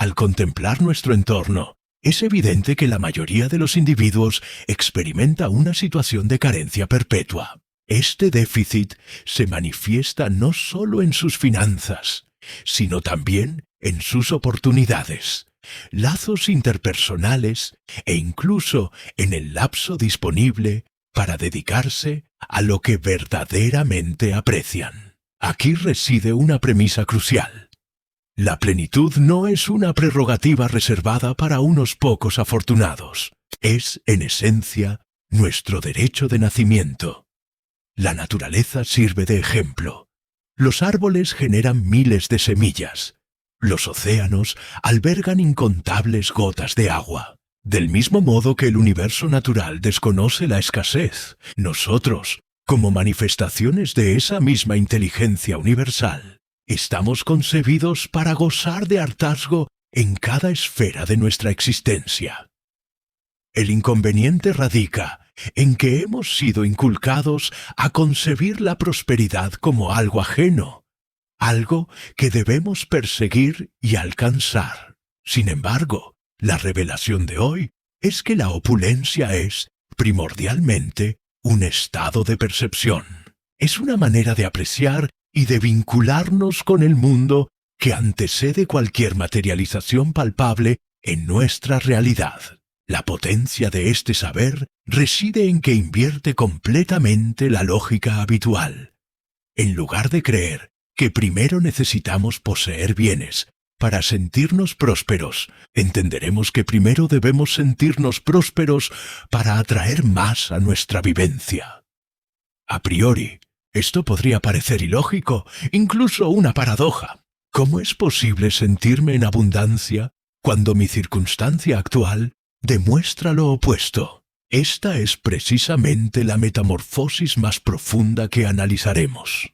Al contemplar nuestro entorno, es evidente que la mayoría de los individuos experimenta una situación de carencia perpetua. Este déficit se manifiesta no solo en sus finanzas, sino también en sus oportunidades, lazos interpersonales e incluso en el lapso disponible para dedicarse a lo que verdaderamente aprecian. Aquí reside una premisa crucial. La plenitud no es una prerrogativa reservada para unos pocos afortunados. Es, en esencia, nuestro derecho de nacimiento. La naturaleza sirve de ejemplo. Los árboles generan miles de semillas. Los océanos albergan incontables gotas de agua. Del mismo modo que el universo natural desconoce la escasez, nosotros, como manifestaciones de esa misma inteligencia universal, estamos concebidos para gozar de hartazgo en cada esfera de nuestra existencia. El inconveniente radica en que hemos sido inculcados a concebir la prosperidad como algo ajeno, algo que debemos perseguir y alcanzar. Sin embargo, la revelación de hoy es que la opulencia es, primordialmente, un estado de percepción. Es una manera de apreciar y de vincularnos con el mundo que antecede cualquier materialización palpable en nuestra realidad. La potencia de este saber reside en que invierte completamente la lógica habitual. En lugar de creer que primero necesitamos poseer bienes para sentirnos prósperos, entenderemos que primero debemos sentirnos prósperos para atraer más a nuestra vivencia. A priori, esto podría parecer ilógico, incluso una paradoja. ¿Cómo es posible sentirme en abundancia cuando mi circunstancia actual demuestra lo opuesto? Esta es precisamente la metamorfosis más profunda que analizaremos.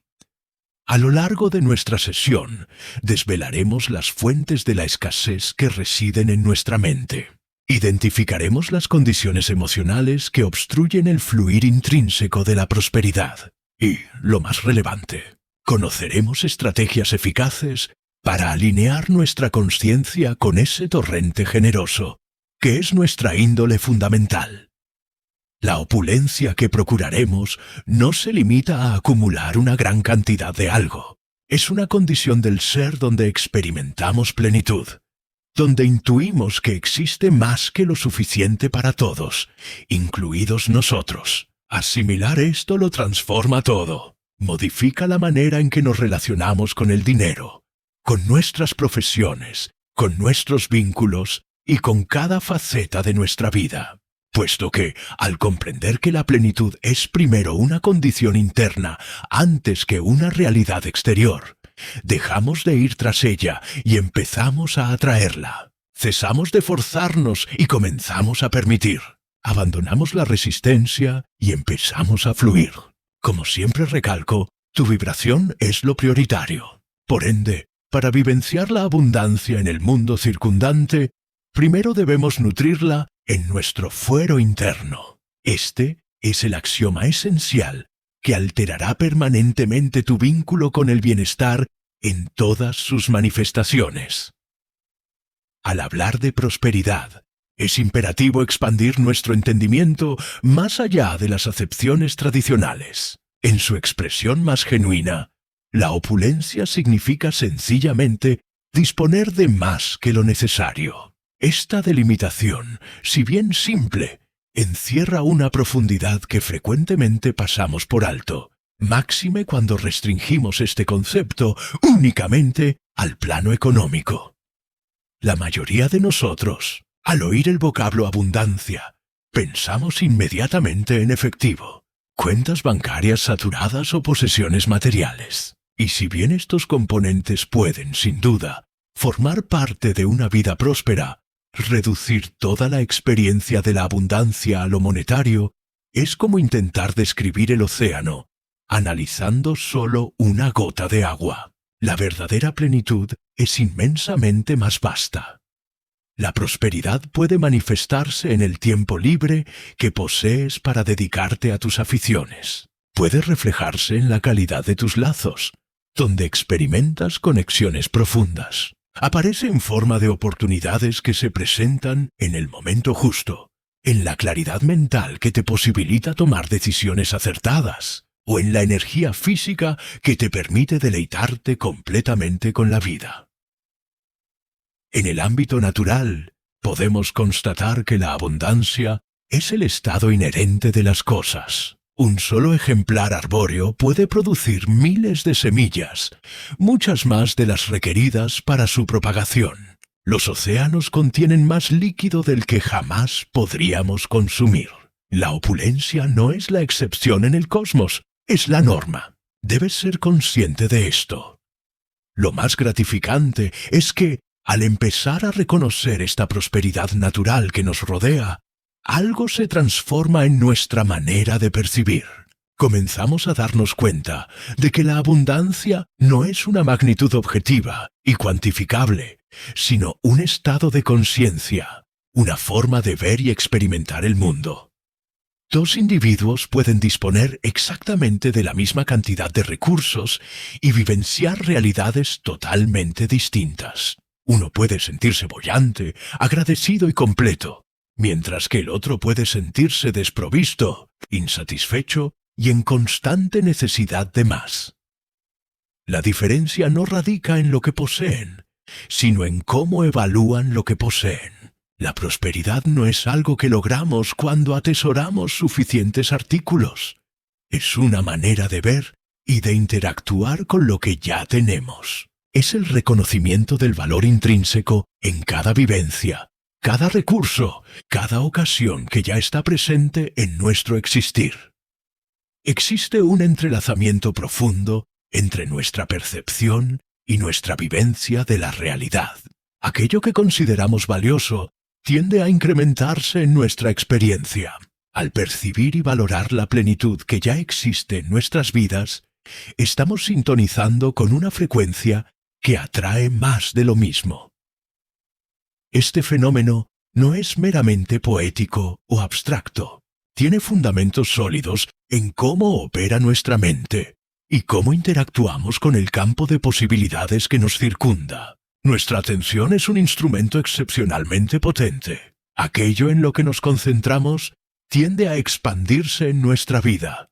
A lo largo de nuestra sesión, desvelaremos las fuentes de la escasez que residen en nuestra mente. Identificaremos las condiciones emocionales que obstruyen el fluir intrínseco de la prosperidad. Y, lo más relevante, conoceremos estrategias eficaces para alinear nuestra conciencia con ese torrente generoso, que es nuestra índole fundamental. La opulencia que procuraremos no se limita a acumular una gran cantidad de algo. Es una condición del ser donde experimentamos plenitud, donde intuimos que existe más que lo suficiente para todos, incluidos nosotros. Asimilar esto lo transforma todo. Modifica la manera en que nos relacionamos con el dinero, con nuestras profesiones, con nuestros vínculos y con cada faceta de nuestra vida. Puesto que, al comprender que la plenitud es primero una condición interna antes que una realidad exterior, dejamos de ir tras ella y empezamos a atraerla. Cesamos de forzarnos y comenzamos a permitir. Abandonamos la resistencia y empezamos a fluir. Como siempre recalco, tu vibración es lo prioritario. Por ende, para vivenciar la abundancia en el mundo circundante, primero debemos nutrirla en nuestro fuero interno. Este es el axioma esencial que alterará permanentemente tu vínculo con el bienestar en todas sus manifestaciones. Al hablar de prosperidad, es imperativo expandir nuestro entendimiento más allá de las acepciones tradicionales. En su expresión más genuina, la opulencia significa sencillamente disponer de más que lo necesario. Esta delimitación, si bien simple, encierra una profundidad que frecuentemente pasamos por alto, máxime cuando restringimos este concepto únicamente al plano económico. La mayoría de nosotros, al oír el vocablo abundancia, pensamos inmediatamente en efectivo, cuentas bancarias saturadas o posesiones materiales. Y si bien estos componentes pueden, sin duda, formar parte de una vida próspera, reducir toda la experiencia de la abundancia a lo monetario es como intentar describir el océano, analizando solo una gota de agua. La verdadera plenitud es inmensamente más vasta. La prosperidad puede manifestarse en el tiempo libre que posees para dedicarte a tus aficiones. Puede reflejarse en la calidad de tus lazos, donde experimentas conexiones profundas. Aparece en forma de oportunidades que se presentan en el momento justo, en la claridad mental que te posibilita tomar decisiones acertadas, o en la energía física que te permite deleitarte completamente con la vida. En el ámbito natural, podemos constatar que la abundancia es el estado inherente de las cosas. Un solo ejemplar arbóreo puede producir miles de semillas, muchas más de las requeridas para su propagación. Los océanos contienen más líquido del que jamás podríamos consumir. La opulencia no es la excepción en el cosmos, es la norma. Debes ser consciente de esto. Lo más gratificante es que, al empezar a reconocer esta prosperidad natural que nos rodea, algo se transforma en nuestra manera de percibir. Comenzamos a darnos cuenta de que la abundancia no es una magnitud objetiva y cuantificable, sino un estado de conciencia, una forma de ver y experimentar el mundo. Dos individuos pueden disponer exactamente de la misma cantidad de recursos y vivenciar realidades totalmente distintas. Uno puede sentirse boyante, agradecido y completo, mientras que el otro puede sentirse desprovisto, insatisfecho y en constante necesidad de más. La diferencia no radica en lo que poseen, sino en cómo evalúan lo que poseen. La prosperidad no es algo que logramos cuando atesoramos suficientes artículos. Es una manera de ver y de interactuar con lo que ya tenemos. Es el reconocimiento del valor intrínseco en cada vivencia, cada recurso, cada ocasión que ya está presente en nuestro existir. Existe un entrelazamiento profundo entre nuestra percepción y nuestra vivencia de la realidad. Aquello que consideramos valioso tiende a incrementarse en nuestra experiencia. Al percibir y valorar la plenitud que ya existe en nuestras vidas, estamos sintonizando con una frecuencia que atrae más de lo mismo. Este fenómeno no es meramente poético o abstracto. Tiene fundamentos sólidos en cómo opera nuestra mente y cómo interactuamos con el campo de posibilidades que nos circunda. Nuestra atención es un instrumento excepcionalmente potente. Aquello en lo que nos concentramos tiende a expandirse en nuestra vida.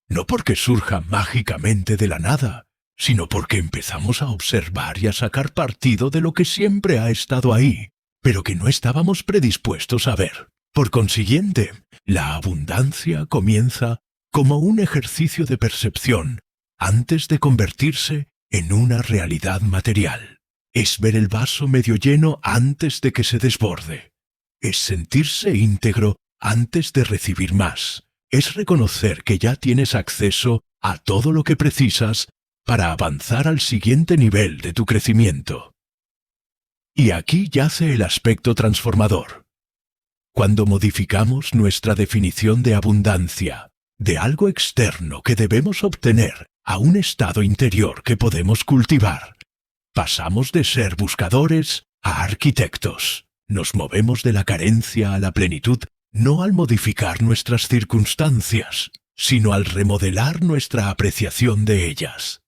No porque surja mágicamente de la nada, sino porque empezamos a observar y a sacar partido de lo que siempre ha estado ahí, pero que no estábamos predispuestos a ver. Por consiguiente, la abundancia comienza como un ejercicio de percepción antes de convertirse en una realidad material. Es ver el vaso medio lleno antes de que se desborde. Es sentirse íntegro antes de recibir más. Es reconocer que ya tienes acceso a todo lo que precisas para avanzar al siguiente nivel de tu crecimiento. Y aquí yace el aspecto transformador. Cuando modificamos nuestra definición de abundancia, de algo externo que debemos obtener, a un estado interior que podemos cultivar, pasamos de ser buscadores a arquitectos. Nos movemos de la carencia a la plenitud, no al modificar nuestras circunstancias, sino al remodelar nuestra apreciación de ellas.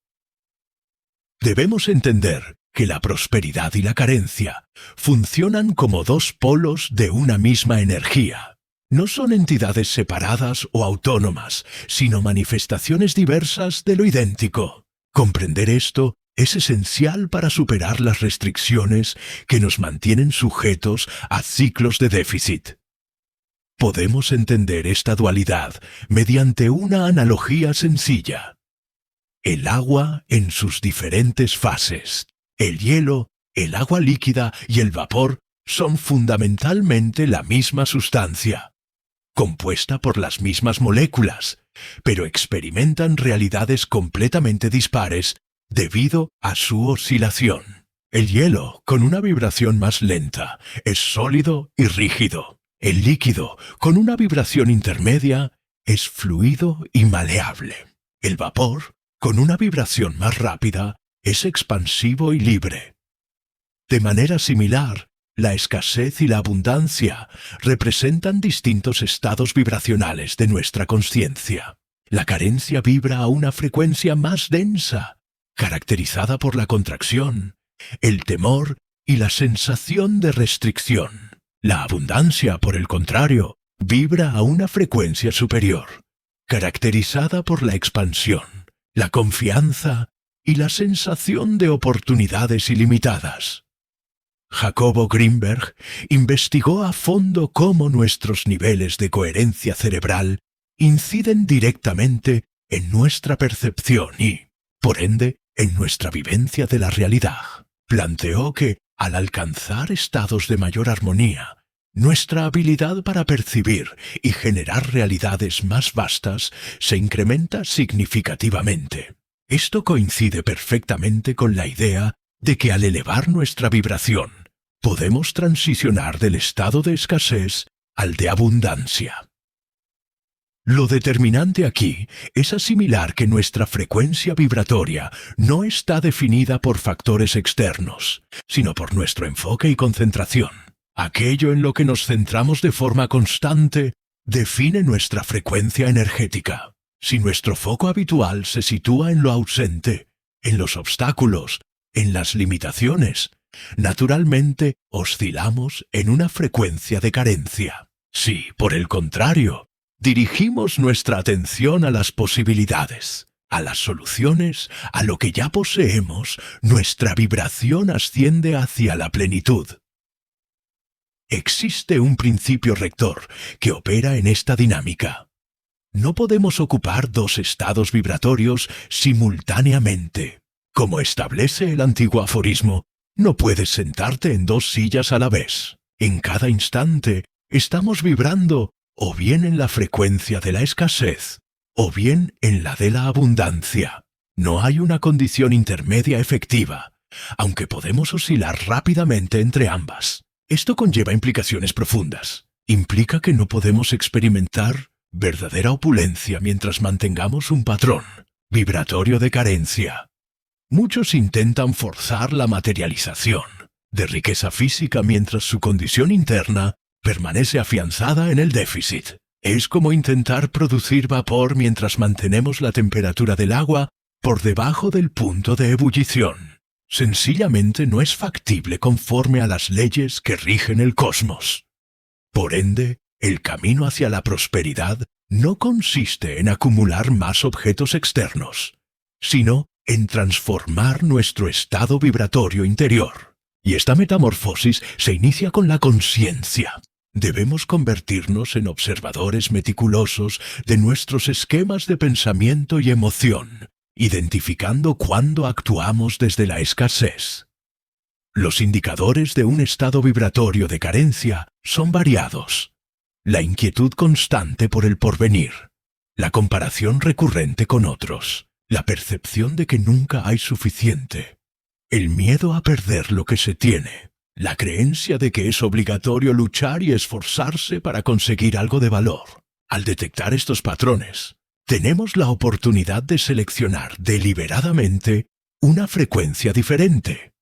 Debemos entender que la prosperidad y la carencia funcionan como dos polos de una misma energía. No son entidades separadas o autónomas, sino manifestaciones diversas de lo idéntico. Comprender esto es esencial para superar las restricciones que nos mantienen sujetos a ciclos de déficit. Podemos entender esta dualidad mediante una analogía sencilla. El agua en sus diferentes fases, el hielo, el agua líquida y el vapor son fundamentalmente la misma sustancia, compuesta por las mismas moléculas, pero experimentan realidades completamente dispares debido a su oscilación. El hielo, con una vibración más lenta, es sólido y rígido. El líquido, con una vibración intermedia, es fluido y maleable. El vapor, con una vibración más rápida, es expansivo y libre. De manera similar, la escasez y la abundancia representan distintos estados vibracionales de nuestra consciencia. La carencia vibra a una frecuencia más densa, caracterizada por la contracción, el temor y la sensación de restricción. La abundancia, por el contrario, vibra a una frecuencia superior, caracterizada por la expansión, la confianza y la sensación de oportunidades ilimitadas. Jacobo Greenberg investigó a fondo cómo nuestros niveles de coherencia cerebral inciden directamente en nuestra percepción y, por ende, en nuestra vivencia de la realidad. Planteó que, al alcanzar estados de mayor armonía, nuestra habilidad para percibir y generar realidades más vastas se incrementa significativamente. Esto coincide perfectamente con la idea de que al elevar nuestra vibración, podemos transicionar del estado de escasez al de abundancia. Lo determinante aquí es asimilar que nuestra frecuencia vibratoria no está definida por factores externos, sino por nuestro enfoque y concentración. Aquello en lo que nos centramos de forma constante define nuestra frecuencia energética. Si nuestro foco habitual se sitúa en lo ausente, en los obstáculos, en las limitaciones, naturalmente oscilamos en una frecuencia de carencia. Si, por el contrario, dirigimos nuestra atención a las posibilidades, a las soluciones, a lo que ya poseemos, nuestra vibración asciende hacia la plenitud. Existe un principio rector que opera en esta dinámica. No podemos ocupar dos estados vibratorios simultáneamente. Como establece el antiguo aforismo, no puedes sentarte en dos sillas a la vez. En cada instante estamos vibrando o bien en la frecuencia de la escasez, o bien en la de la abundancia. No hay una condición intermedia efectiva, aunque podemos oscilar rápidamente entre ambas. Esto conlleva implicaciones profundas. Implica que no podemos experimentar verdadera opulencia mientras mantengamos un patrón vibratorio de carencia. Muchos intentan forzar la materialización de riqueza física mientras su condición interna permanece afianzada en el déficit. Es como intentar producir vapor mientras mantenemos la temperatura del agua por debajo del punto de ebullición. Sencillamente no es factible conforme a las leyes que rigen el cosmos. Por ende, el camino hacia la prosperidad no consiste en acumular más objetos externos, sino en transformar nuestro estado vibratorio interior. Y esta metamorfosis se inicia con la conciencia. Debemos convertirnos en observadores meticulosos de nuestros esquemas de pensamiento y emoción, identificando cuándo actuamos desde la escasez. Los indicadores de un estado vibratorio de carencia son variados. La inquietud constante por el porvenir, la comparación recurrente con otros, la percepción de que nunca hay suficiente, el miedo a perder lo que se tiene, la creencia de que es obligatorio luchar y esforzarse para conseguir algo de valor. Al detectar estos patrones, tenemos la oportunidad de seleccionar deliberadamente una frecuencia diferente.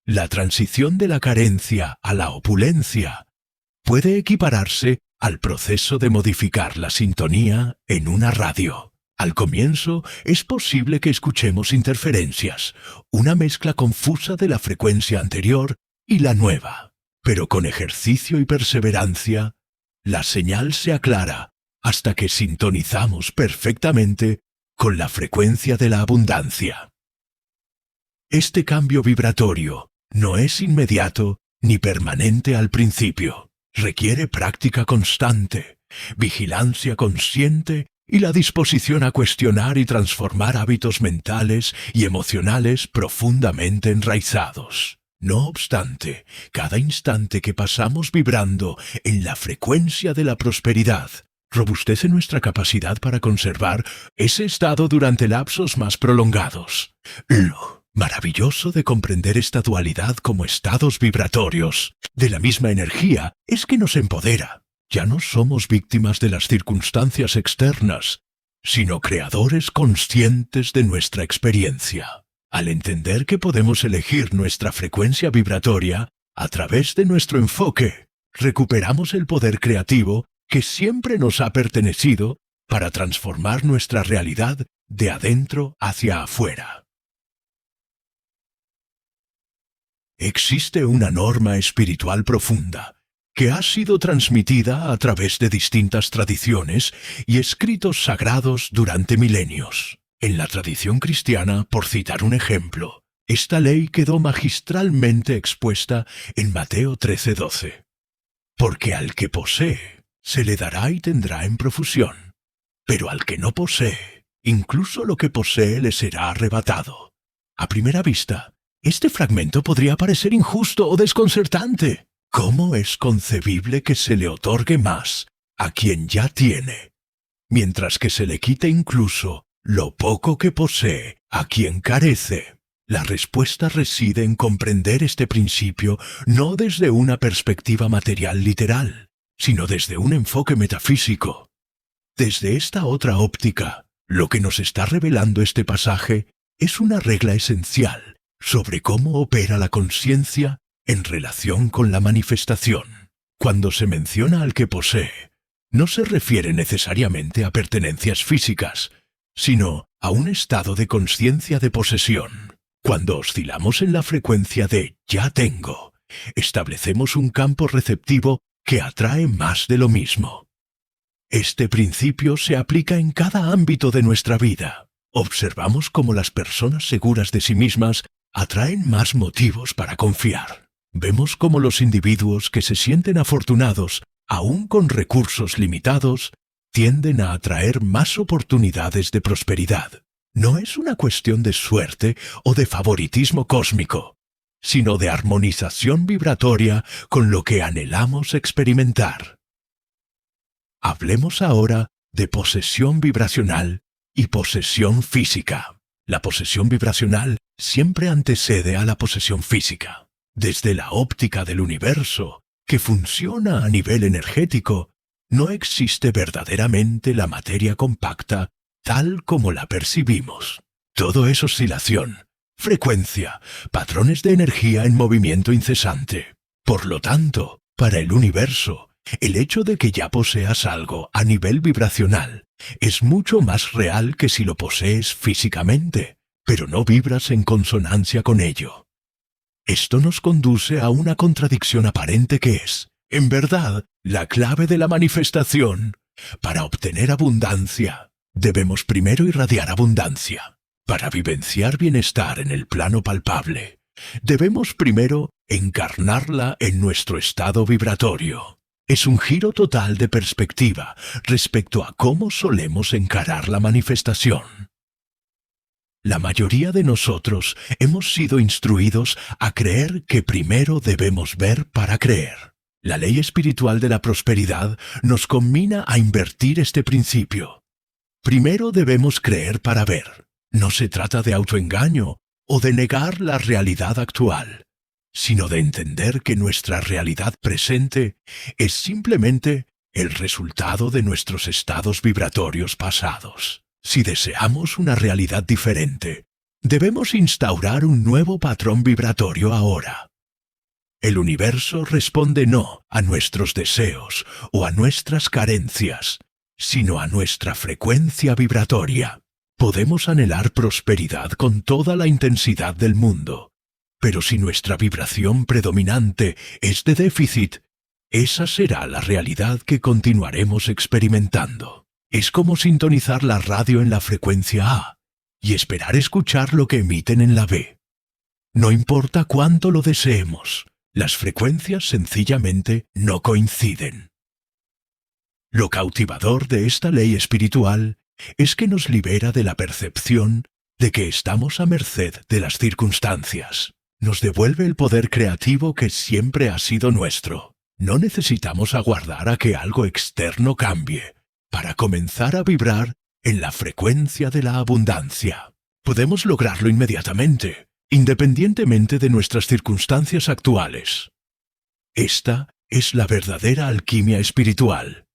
La transición de la carencia a la opulencia puede equipararse al proceso de modificar la sintonía en una radio. Al comienzo es posible que escuchemos interferencias, una mezcla confusa de la frecuencia anterior y la nueva. Pero con ejercicio y perseverancia, la señal se aclara hasta que sintonizamos perfectamente con la frecuencia de la abundancia. Este cambio vibratorio no es inmediato ni permanente al principio. Requiere práctica constante, vigilancia consciente y la disposición a cuestionar y transformar hábitos mentales y emocionales profundamente enraizados. No obstante, cada instante que pasamos vibrando en la frecuencia de la prosperidad robustece nuestra capacidad para conservar ese estado durante lapsos más prolongados. Lo maravilloso de comprender esta dualidad como estados vibratorios de la misma energía es que nos empodera. Ya no somos víctimas de las circunstancias externas, sino creadores conscientes de nuestra experiencia. Al entender que podemos elegir nuestra frecuencia vibratoria a través de nuestro enfoque, recuperamos el poder creativo que siempre nos ha pertenecido para transformar nuestra realidad de adentro hacia afuera. Existe una norma espiritual profunda que ha sido transmitida a través de distintas tradiciones y escritos sagrados durante milenios. En la tradición cristiana, por citar un ejemplo, esta ley quedó magistralmente expuesta en Mateo 13:12. Porque al que posee, se le dará y tendrá en profusión, pero al que no posee, incluso lo que posee le será arrebatado. A primera vista, este fragmento podría parecer injusto o desconcertante. ¿Cómo es concebible que se le otorgue más a quien ya tiene, mientras que se le quite incluso lo poco que posee a quien carece? La respuesta reside en comprender este principio no desde una perspectiva material literal, sino desde un enfoque metafísico. Desde esta otra óptica, lo que nos está revelando este pasaje es una regla esencial sobre cómo opera la conciencia en relación con la manifestación. Cuando se menciona al que posee, no se refiere necesariamente a pertenencias físicas, sino a un estado de conciencia de posesión. Cuando oscilamos en la frecuencia de «ya tengo», establecemos un campo receptivo que atrae más de lo mismo. Este principio se aplica en cada ámbito de nuestra vida. Observamos cómo las personas seguras de sí mismas atraen más motivos para confiar. Vemos cómo los individuos que se sienten afortunados, aún con recursos limitados, tienden a atraer más oportunidades de prosperidad. No es una cuestión de suerte o de favoritismo cósmico, sino de armonización vibratoria con lo que anhelamos experimentar. Hablemos ahora de posesión vibracional y posesión física. La posesión vibracional siempre antecede a la posesión física. Desde la óptica del universo, que funciona a nivel energético, no existe verdaderamente la materia compacta tal como la percibimos. Todo es oscilación, frecuencia, patrones de energía en movimiento incesante. Por lo tanto, para el universo, el hecho de que ya poseas algo a nivel vibracional es mucho más real que si lo posees físicamente, pero no vibras en consonancia con ello. Esto nos conduce a una contradicción aparente que es, en verdad, la clave de la manifestación. Para obtener abundancia, debemos primero irradiar abundancia. Para vivenciar bienestar en el plano palpable, debemos primero encarnarla en nuestro estado vibratorio. Es un giro total de perspectiva respecto a cómo solemos encarar la manifestación. La mayoría de nosotros hemos sido instruidos a creer que primero debemos ver para creer. La ley espiritual de la prosperidad nos conmina a invertir este principio. Primero debemos creer para ver. No se trata de autoengaño o de negar la realidad actual, sino de entender que nuestra realidad presente es simplemente el resultado de nuestros estados vibratorios pasados. Si deseamos una realidad diferente, debemos instaurar un nuevo patrón vibratorio ahora. El universo responde no a nuestros deseos o a nuestras carencias, sino a nuestra frecuencia vibratoria. Podemos anhelar prosperidad con toda la intensidad del mundo, pero si nuestra vibración predominante es de déficit, esa será la realidad que continuaremos experimentando. Es como sintonizar la radio en la frecuencia A y esperar escuchar lo que emiten en la B. No importa cuánto lo deseemos, las frecuencias sencillamente no coinciden. Lo cautivador de esta ley espiritual es que nos libera de la percepción de que estamos a merced de las circunstancias. Nos devuelve el poder creativo que siempre ha sido nuestro. No necesitamos aguardar a que algo externo cambie para comenzar a vibrar en la frecuencia de la abundancia. Podemos lograrlo inmediatamente, independientemente de nuestras circunstancias actuales. Esta es la verdadera alquimia espiritual.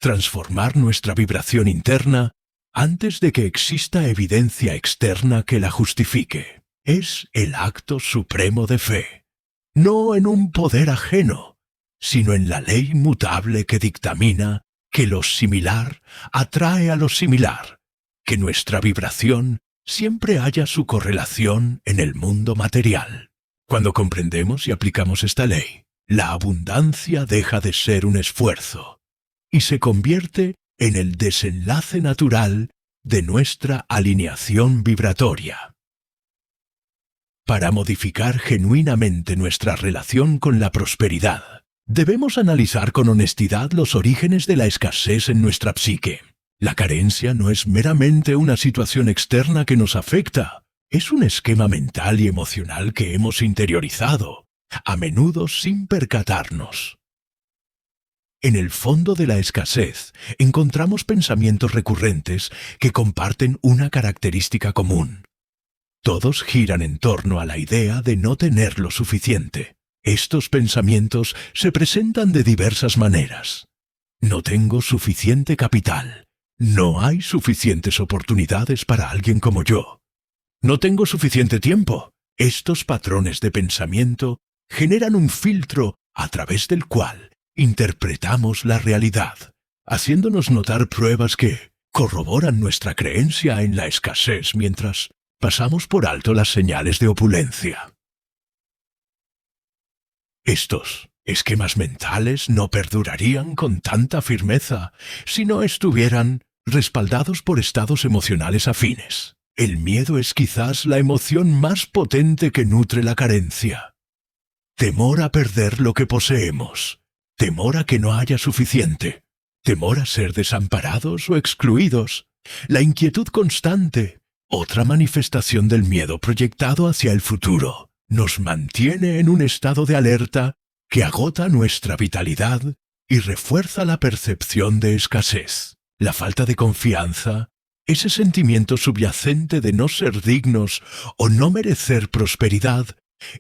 Transformar nuestra vibración interna antes de que exista evidencia externa que la justifique. Es el acto supremo de fe, no en un poder ajeno, sino en la ley mutable que dictamina que lo similar atrae a lo similar, que nuestra vibración siempre haya su correlación en el mundo material. Cuando comprendemos y aplicamos esta ley, la abundancia deja de ser un esfuerzo y se convierte en el desenlace natural de nuestra alineación vibratoria. Para modificar genuinamente nuestra relación con la prosperidad, debemos analizar con honestidad los orígenes de la escasez en nuestra psique. La carencia no es meramente una situación externa que nos afecta, es un esquema mental y emocional que hemos interiorizado, a menudo sin percatarnos. En el fondo de la escasez encontramos pensamientos recurrentes que comparten una característica común. Todos giran en torno a la idea de no tener lo suficiente. Estos pensamientos se presentan de diversas maneras. No tengo suficiente capital. No hay suficientes oportunidades para alguien como yo. No tengo suficiente tiempo. Estos patrones de pensamiento generan un filtro a través del cual interpretamos la realidad, haciéndonos notar pruebas que corroboran nuestra creencia en la escasez mientras pasamos por alto las señales de opulencia. Estos esquemas mentales no perdurarían con tanta firmeza si no estuvieran respaldados por estados emocionales afines. El miedo es quizás la emoción más potente que nutre la carencia. Temor a perder lo que poseemos, temor a que no haya suficiente, temor a ser desamparados o excluidos, la inquietud constante, otra manifestación del miedo proyectado hacia el futuro, nos mantiene en un estado de alerta que agota nuestra vitalidad y refuerza la percepción de escasez. La falta de confianza, ese sentimiento subyacente de no ser dignos o no merecer prosperidad,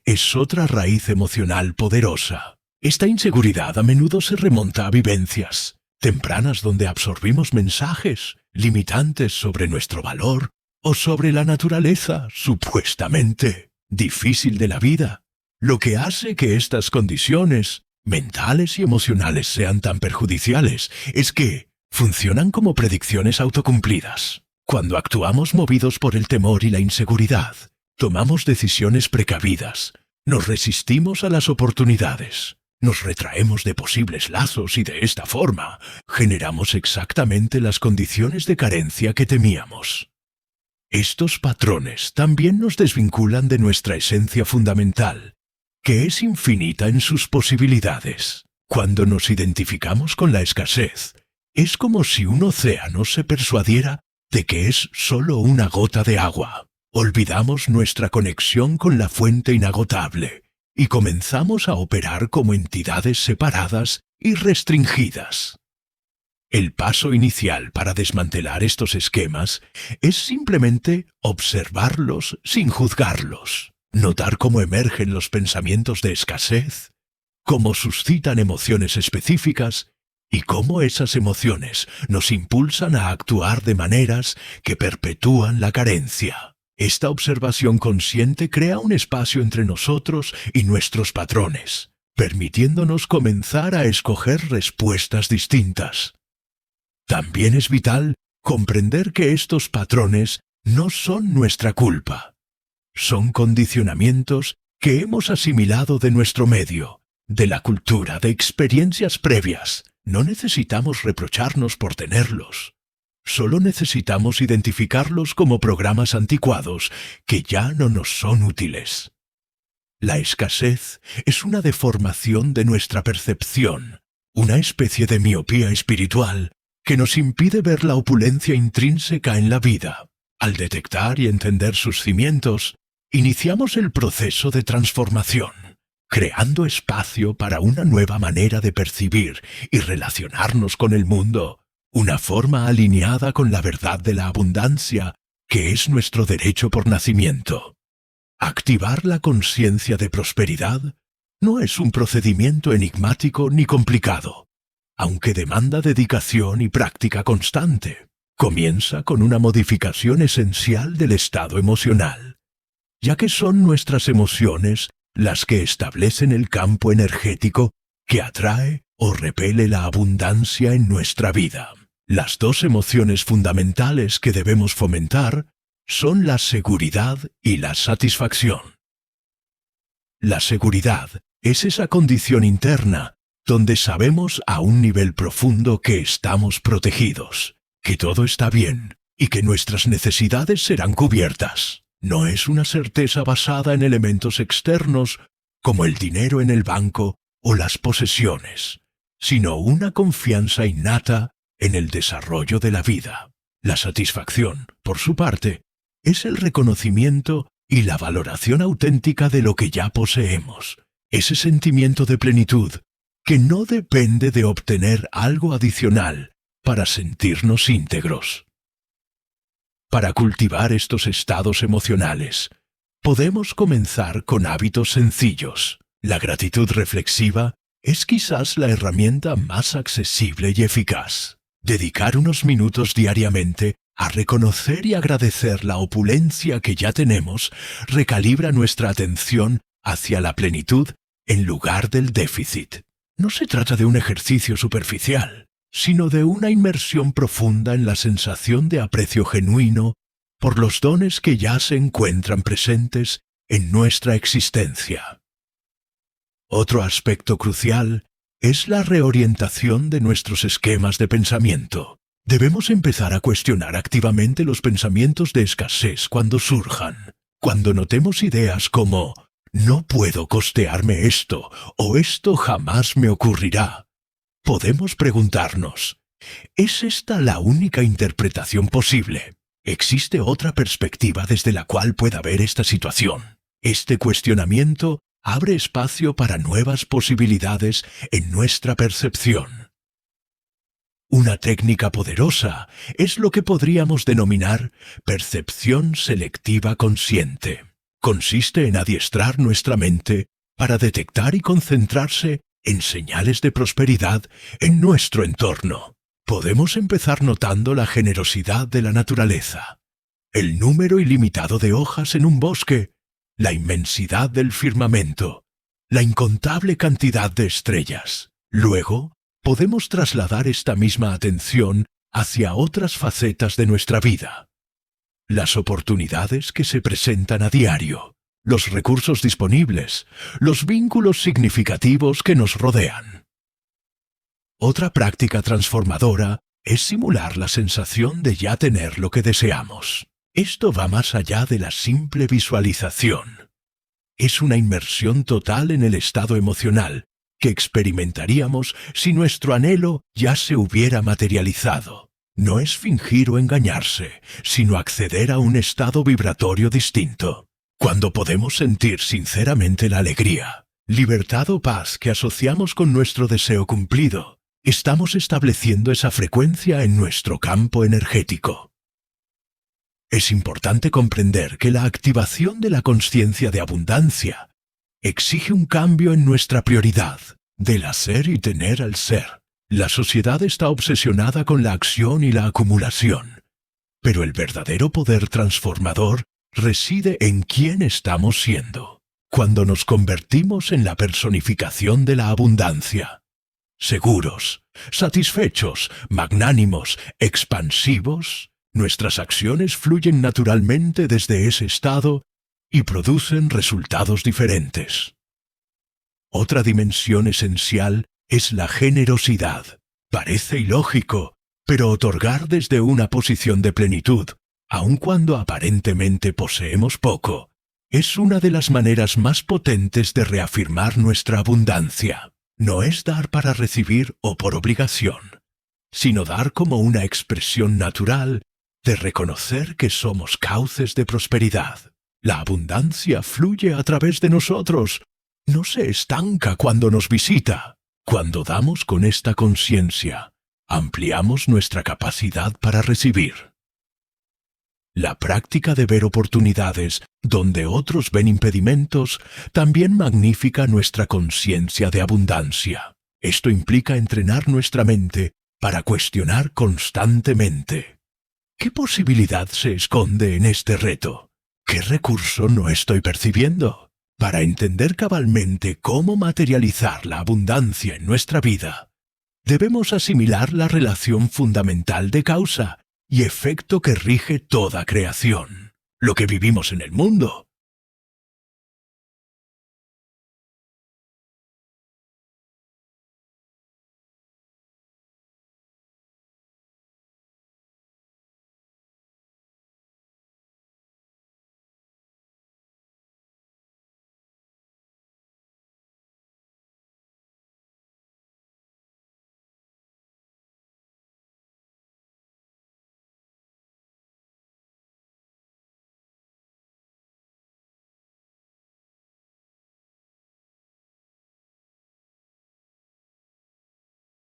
es otra raíz emocional poderosa. Esta inseguridad a menudo se remonta a vivencias tempranas donde absorbimos mensajes limitantes sobre nuestro valor o sobre la naturaleza supuestamente difícil de la vida, lo que hace que estas condiciones mentales y emocionales sean tan perjudiciales es que funcionan como predicciones autocumplidas. Cuando actuamos movidos por el temor y la inseguridad, tomamos decisiones precavidas, nos resistimos a las oportunidades, nos retraemos de posibles lazos y de esta forma generamos exactamente las condiciones de carencia que temíamos. Estos patrones también nos desvinculan de nuestra esencia fundamental, que es infinita en sus posibilidades. Cuando nos identificamos con la escasez, es como si un océano se persuadiera de que es solo una gota de agua. Olvidamos nuestra conexión con la fuente inagotable y comenzamos a operar como entidades separadas y restringidas. El paso inicial para desmantelar estos esquemas es simplemente observarlos sin juzgarlos, notar cómo emergen los pensamientos de escasez, cómo suscitan emociones específicas y cómo esas emociones nos impulsan a actuar de maneras que perpetúan la carencia. Esta observación consciente crea un espacio entre nosotros y nuestros patrones, permitiéndonos comenzar a escoger respuestas distintas. También es vital comprender que estos patrones no son nuestra culpa. Son condicionamientos que hemos asimilado de nuestro medio, de la cultura, de experiencias previas. No necesitamos reprocharnos por tenerlos. Solo necesitamos identificarlos como programas anticuados que ya no nos son útiles. La escasez es una deformación de nuestra percepción, una especie de miopía espiritual que nos impide ver la opulencia intrínseca en la vida. Al detectar y entender sus cimientos, iniciamos el proceso de transformación, creando espacio para una nueva manera de percibir y relacionarnos con el mundo, una forma alineada con la verdad de la abundancia, que es nuestro derecho por nacimiento. Activar la conciencia de prosperidad no es un procedimiento enigmático ni complicado, aunque demanda dedicación y práctica constante. Comienza con una modificación esencial del estado emocional, ya que son nuestras emociones las que establecen el campo energético que atrae o repele la abundancia en nuestra vida. Las dos emociones fundamentales que debemos fomentar son la seguridad y la satisfacción. La seguridad es esa condición interna donde sabemos a un nivel profundo que estamos protegidos, que todo está bien y que nuestras necesidades serán cubiertas. No es una certeza basada en elementos externos como el dinero en el banco o las posesiones, sino una confianza innata en el desarrollo de la vida. La satisfacción, por su parte, es el reconocimiento y la valoración auténtica de lo que ya poseemos, ese sentimiento de plenitud que no depende de obtener algo adicional para sentirnos íntegros. Para cultivar estos estados emocionales, podemos comenzar con hábitos sencillos. La gratitud reflexiva es quizás la herramienta más accesible y eficaz. Dedicar unos minutos diariamente a reconocer y agradecer la opulencia que ya tenemos recalibra nuestra atención hacia la plenitud en lugar del déficit. No se trata de un ejercicio superficial, sino de una inmersión profunda en la sensación de aprecio genuino por los dones que ya se encuentran presentes en nuestra existencia. Otro aspecto crucial es la reorientación de nuestros esquemas de pensamiento. Debemos empezar a cuestionar activamente los pensamientos de escasez cuando surjan. Cuando notemos ideas como «no puedo costearme esto» o «esto jamás me ocurrirá», podemos preguntarnos ¿es esta la única interpretación posible? ¿Existe otra perspectiva desde la cual pueda ver esta situación? Este cuestionamiento abre espacio para nuevas posibilidades en nuestra percepción. Una técnica poderosa es lo que podríamos denominar percepción selectiva consciente. Consiste en adiestrar nuestra mente para detectar y concentrarse en señales de prosperidad en nuestro entorno. Podemos empezar notando la generosidad de la naturaleza, el número ilimitado de hojas en un bosque, la inmensidad del firmamento, la incontable cantidad de estrellas. Luego, podemos trasladar esta misma atención hacia otras facetas de nuestra vida. Las oportunidades que se presentan a diario, los recursos disponibles, los vínculos significativos que nos rodean. Otra práctica transformadora es simular la sensación de ya tener lo que deseamos. Esto va más allá de la simple visualización. Es una inmersión total en el estado emocional que experimentaríamos si nuestro anhelo ya se hubiera materializado. No es fingir o engañarse, sino acceder a un estado vibratorio distinto. Cuando podemos sentir sinceramente la alegría, libertad o paz que asociamos con nuestro deseo cumplido, estamos estableciendo esa frecuencia en nuestro campo energético. Es importante comprender que la activación de la consciencia de abundancia exige un cambio en nuestra prioridad, del hacer y tener al ser. La sociedad está obsesionada con la acción y la acumulación, pero el verdadero poder transformador reside en quién estamos siendo, cuando nos convertimos en la personificación de la abundancia. Seguros, satisfechos, magnánimos, expansivos, nuestras acciones fluyen naturalmente desde ese estado y producen resultados diferentes. Otra dimensión esencial es la generosidad. Parece ilógico, pero otorgar desde una posición de plenitud, aun cuando aparentemente poseemos poco, es una de las maneras más potentes de reafirmar nuestra abundancia. No es dar para recibir o por obligación, sino dar como una expresión natural de reconocer que somos cauces de prosperidad. La abundancia fluye a través de nosotros, no se estanca cuando nos visita. Cuando damos con esta conciencia, ampliamos nuestra capacidad para recibir. La práctica de ver oportunidades donde otros ven impedimentos también magnifica nuestra conciencia de abundancia. Esto implica entrenar nuestra mente para cuestionar constantemente. ¿Qué posibilidad se esconde en este reto? ¿Qué recurso no estoy percibiendo? Para entender cabalmente cómo materializar la abundancia en nuestra vida, debemos asimilar la relación fundamental de causa y efecto que rige toda creación. Lo que vivimos en el mundo